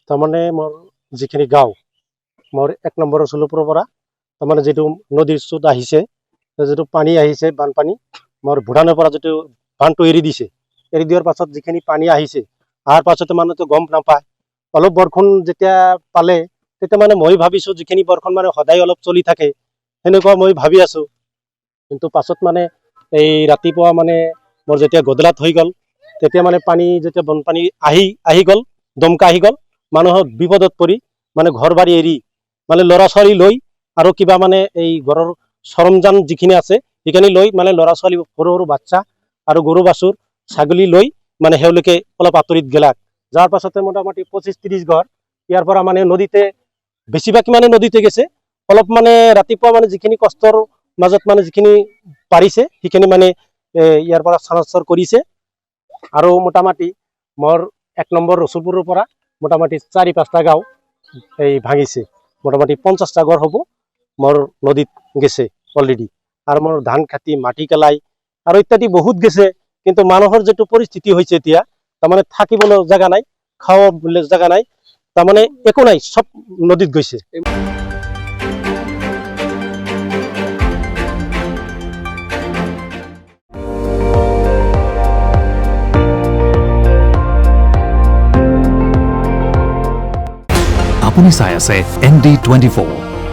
তাৰমানে মোৰ যিখিনি গাঁও মোৰ 1 নম্বৰ চলুপুৰৰ পৰা তাৰমানে যিটো নদীৰ স্ৰোত আহিছে যিটো পানী আহিছে বানপানী মোৰ ভূটানৰ পৰা যিটো বান্ধটো এৰি দিছে এৰি দিয়াৰ পাছত যিখিনি পানী আহিছে অহাৰ পাছতে মানুহটো গম নাপায় অলপ বৰষুণ যেতিয়া পালে তেতিয়া মানে মই ভাবিছোঁ যিখিনি বৰষুণ মানে সদায় অলপ চলি থাকে সেনেকুৱা মই ভাবি আছোঁ কিন্তু পাছত মানে এই ৰাতিপুৱা মানে মোৰ যেতিয়া গধূলাত হৈ গ'ল তেতিয়া মানে পানী যেতিয়া বানপানী আহি গ'ল দমকা আহি গ'ল মানুহৰ বিপদত পৰি মানে ঘৰ বাৰী এৰি মানে ল'ৰা ছোৱালী লৈ আৰু কিবা মানে এই ঘৰৰ সৰঞ্জাম যিখিনি আছে সেইখিনি লৈ মানে ল'ৰা ছোৱালী সৰু সৰু বাচ্চা আৰু গৰু বাছুৰ ছাগলী লৈ মানে তেওঁলোকে অলপ আঁতৰিত গেলাক যাৰ পাছতে মোটামুটি 25-30 ঘৰ ইয়াৰ পৰা মানে নদীতে বেছিভাগ মানে নদীতে গেছে অলপ মানে ৰাতিপুৱা মানে যিখিনি কষ্টৰ মাজত মানে যিখিনি পাৰিছে সেইখিনি মানে ইয়াৰ পৰা স্থানান্তৰ কৰিছে আৰু মোটামুটি মোৰ 1 নম্বৰ ৰসুলপুৰৰ পৰা মোটামুটি 4-5টা গাঁও এই ভাঙিছে মোটামুটি 50টা ঘৰ হ'ব মোৰ নদীত গেছে অলৰেডি আৰু মোৰ ধান খেতি মাটি কেলাই আৰু ইত্যাদি বহুত গেছে কিন্তু মানুহৰ যেটো পৰিস্থিতি হৈছে এতিয়া তাৰমানে থাকিবলৈ জায়গা নাই খাওয়াবলৈ জায়গা নাই তাৰমানে একো নাই সব নদীত গৈছে আপুনি চাই আছে ND24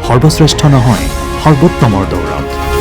সৰ্বশ্ৰেষ্ঠ নহয় সৰ্বোত্তমৰ দৌৰত